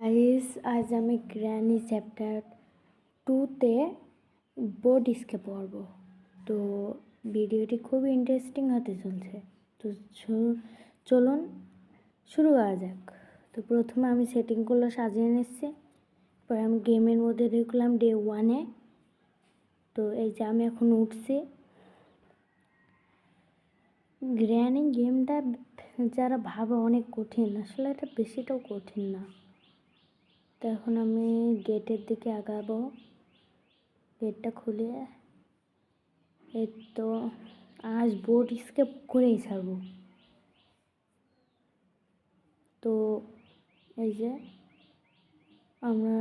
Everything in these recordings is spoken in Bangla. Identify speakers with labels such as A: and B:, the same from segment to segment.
A: আজ আমি গ্র্যানি চ্যাপ্টার 2-তে বোর্ড স্কেপ পড়ব। তো ভিডিওটি খুবই ইন্টারেস্টিং হতে চলছে। তো চলুন শুরু করা যাক। তো প্রথমে আমি সেটিংগুলো সাজিয়ে নিচ্ছি, পরে আমি গেমের মধ্যে ঢুকলাম ডে 1-এ। তো এই যে আমি এখন উঠছি। গ্র্যানি গেমটা যারা ভাবে অনেক কঠিন, আসলে এটা বেশিটাও কঠিন না। তো এখন আমি গেটের দিকে আগাবো, গেটটা খুলে এই তো আজ বোর্ড স্কেপ করেই ছাড়বো। তো এই যে আমরা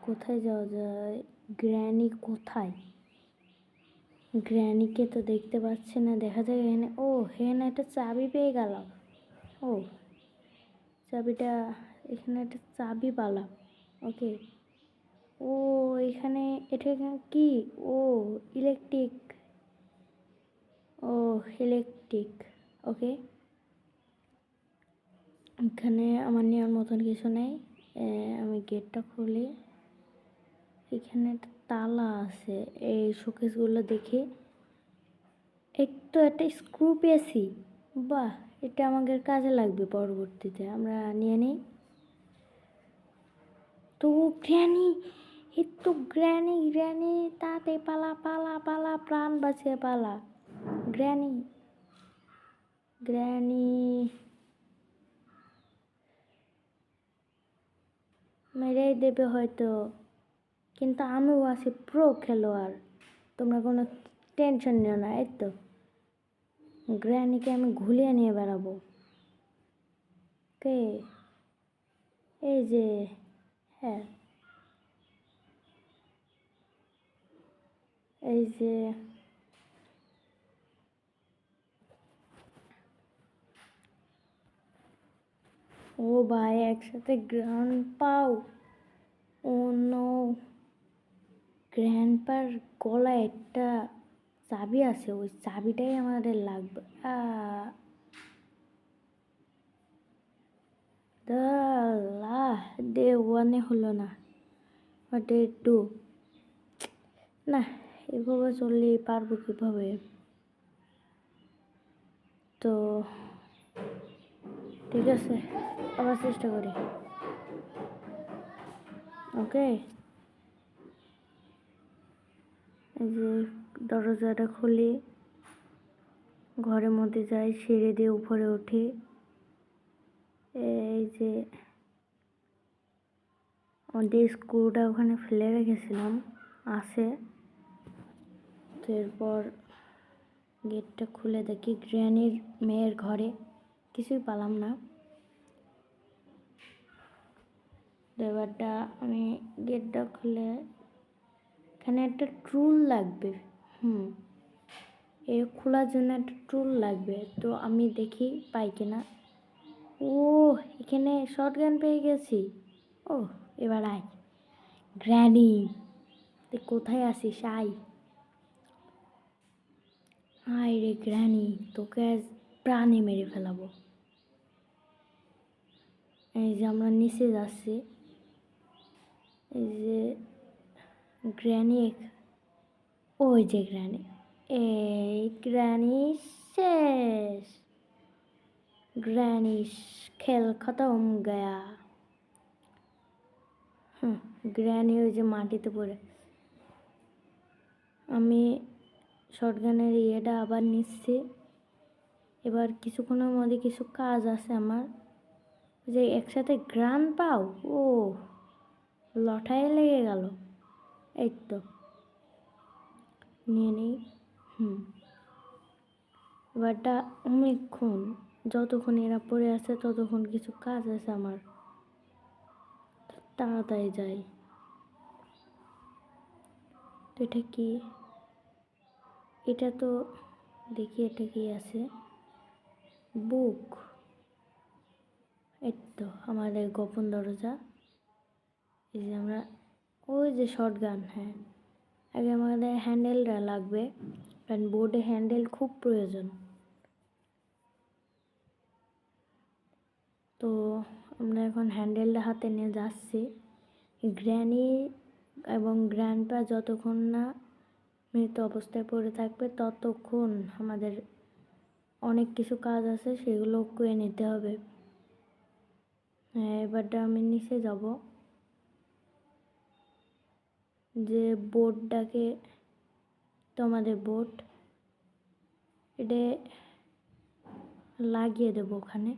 A: কোথায় যাওয়া যায়, গ্র্যানি কোথায়? গ্র্যানিকে তো দেখতে পাচ্ছি না, দেখা যায় এখানে। ও এখানে একটা চাবি পেয়ে গেলাম। ও চাবিটা এখানে একটা চাবি পেলাম। ওকে, ও এখানে এটা কি? ও ইলেকট্রিক। ওকে, এখানে আমার নেওয়ার মতন কিছু নেই। আমি গেটটা খুলি, এখানে একটা তালা আছে। এই শোকেসগুলো দেখি, একটু একটা স্ক্রু পেয়েছি। বাহ, এটা আমাদের কাজে লাগবে পরবর্তীতে, আমরা নিয়ে নিই। তো গ্র্যানি, একটু গ্র্যানি তাতে পালা পালা পালা, প্রাণ বাঁচিয়ে পালা। গ্র্যানি মেরেই দেবে হয়তো, কিন্তু আমিও আছি প্রো খেলোয়াড়, তোমরা কোনো টেনশন নিও না। এই তো গ্র্যানিকে আমি ঘুলিয়ে নিয়ে বেড়াবো। কে? এই যে, হ্যাঁ এই যে, ও ভাই একসাথে গ্র্যান্ড পাও। ও নো, গ্র্যান্ডপার গলায় একটা চাবি আছে, ওই চাবিটাই আমাদের লাগবে। ডে 1-এ হলো না, ডে 2 না। এভাবে চললে পারবো কীভাবে? তো ঠিক আছে, আবার চেষ্টা করি। ওকে, এই যে দরজাটা খুলি, ঘরের মধ্যে যাই, সিঁড়ি দিয়ে উপরে উঠি। এই যে আমাদের স্ক্রুটা ওখানে ফেলে রেখেছিলাম, আছে। তো এরপর গেটটা খুলে দেখি গ্র্যানির মেয়ের ঘরে, কিছুই পেলাম না। এবারটা আমি গেটটা খুলে, এখানে একটা টুল লাগবে। এর খোলার জন্য একটা টুল লাগবে। তো আমি দেখি পাই কিনা। ও এখানে শটগান পেয়ে গেছি। ও এবার আয় গ্র্যানি, তুই কোথায় আছিস? আয় রে গ্র্যানি, তোকে আজ প্রাণে মেরে ফেলাবো। এই যে আমরা নিচে যাচ্ছি, এই যে গ্র্যানি, ওই যে গ্র্যানি, এই গ্র্যানি শেষ, গ্র্যানি খেল খতম গয়া। গ্র্যানি ওই যে মাটিতে পড়ে। আমি শটগানের ইয়েটা আবার নিচ্ছি। এবার কিছুক্ষণের মধ্যে কিছু কাজ আছে আমার, যে একসাথে গ্রান পাও। ও লটায় লেগে গেল। এই তো নিয়ে নিই। এবারটা অনেকক্ষণ, যতক্ষণ এরা পড়ে আছে ততক্ষণ কিছু কাজ আছে আমার, তাড়াতাড়ি যাই। তো এটা কি? এটা তো দেখি এটা কি আছে, বুক। এই তো আমাদের গোপন দরজা। এই যে আমরা, ওই যে শটগান, হ্যাঁ আগে আমাদের হ্যান্ডেলটা লাগবে, কারণ বোর্ডে হ্যান্ডেল খুব প্রয়োজন। তো আমরা এখন হ্যান্ডেলটা হাতে নিয়ে যাচ্ছি। গ্র্যানি এবং গ্র্যান্ডপা যতক্ষণ না মৃত অবস্থায় পড়ে থাকবে ততক্ষণ আমাদের অনেক কিছু কাজ আছে, সেগুলো করে নিতে হবে। হ্যাঁ, এবার আমি নিচে যাব, যে বোর্ডটাকে, তোমাদের বোর্ড এটা লাগিয়ে দেবো ওখানে।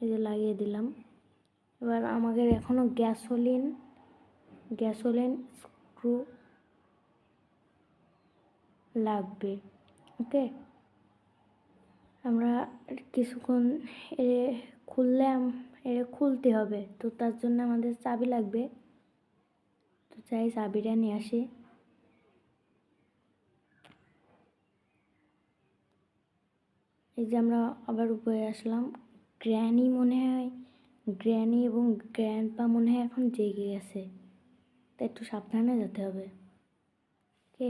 A: এই যে লাগিয়ে দিলাম। এবার আমাদের এখনও গ্যাসোলিন স্ক্রু লাগবে। ওকে, আমরা কিছুক্ষণ খুলতে হবে, তো তার জন্য আমাদের চাবি লাগবে। তো চাই চাবিটা নিয়ে আসি। এই যে আমরা আবার উপরে আসলাম। গ্র্যানি এবং গ্র্যান্ডপা মনে হয় এখন জেগে গেছে, তো একটু সাবধানে যেতে হবে। ওকে,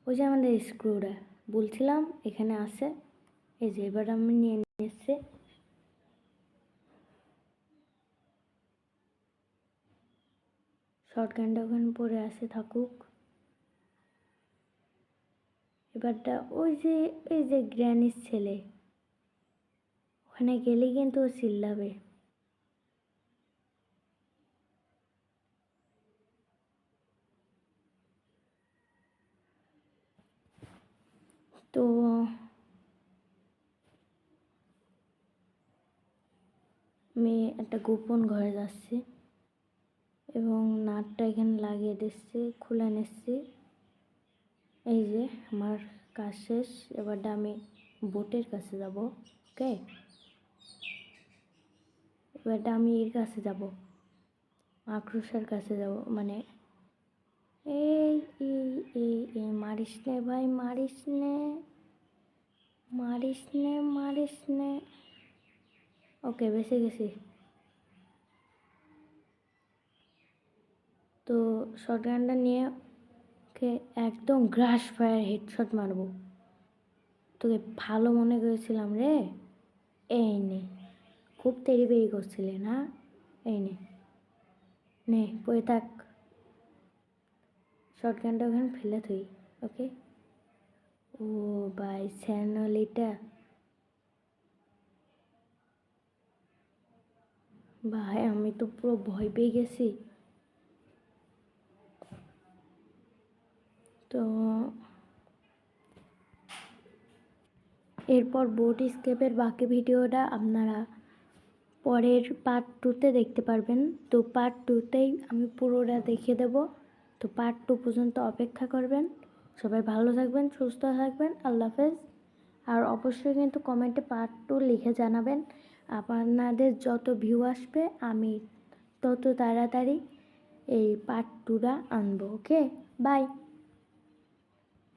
A: ওই যে আমাদের স্ক্রুটা বলছিলাম এখানে আছে। এই যে এবার আমি নিয়ে এসেছি। শর্টগানটা ওখানে পড়ে আসে থাকুক। এবারটা ওই যে গ্র্যানির ছেলে, ওখানে গেলেই কিন্তু ও চিল্লাবে। তো আমি একটা গোপন ঘরে যাচ্ছি এবং নাটটা এখানে লাগিয়ে দিচ্ছি, খুলে নিচ্ছি। এই যে আমার কাজ শেষ। এবারটা আমি বোটের কাছে যাব। ওকে, এবারটা আমি এর কাছে যাব, মাকড়সার কাছে যাব। মানে এই এই এই এই মারিস নে ভাই, মারিস নে, মারিস নে, মারিস নে। ওকে, বেঁচে গেছি। তো শটগানটা নিয়ে ওকে একদম গ্রাস ফায়ার হেডশট মারবো। তোকে ভালো মনে করেছিলাম রে। এই নে, খুব তেড়িবেড়ি করছিলে না? এই নে, নে পড়ে থাক। শটগানটা ওখানে ফেলে তুই। ওকে, ও ভাই স্যানলিটা, ভাই আমি তো পুরো ভয় পেয়ে গেছি। তো এরপর বোট স্কেপের বাকি ভিডিওটা আপনারা পরের পার্ট 2-তে দেখতে পারবেন। তো পার্ট 2-তেই আমি পুরোটা দেখিয়ে দেব। তো পার্ট 2 পর্যন্ত অপেক্ষা করবেন। সবাই ভালো থাকবেন, সুস্থ থাকবেন। আল্লাহ হাফেজ। আর অবশ্যই কিন্তু কমেন্টে পার্ট 2 লিখে জানাবেন। আপনাদের যত ভিউ আসবে আমি তত তাড়াতাড়ি এই পার্ট 2টা আনবো। ওকে, বাই।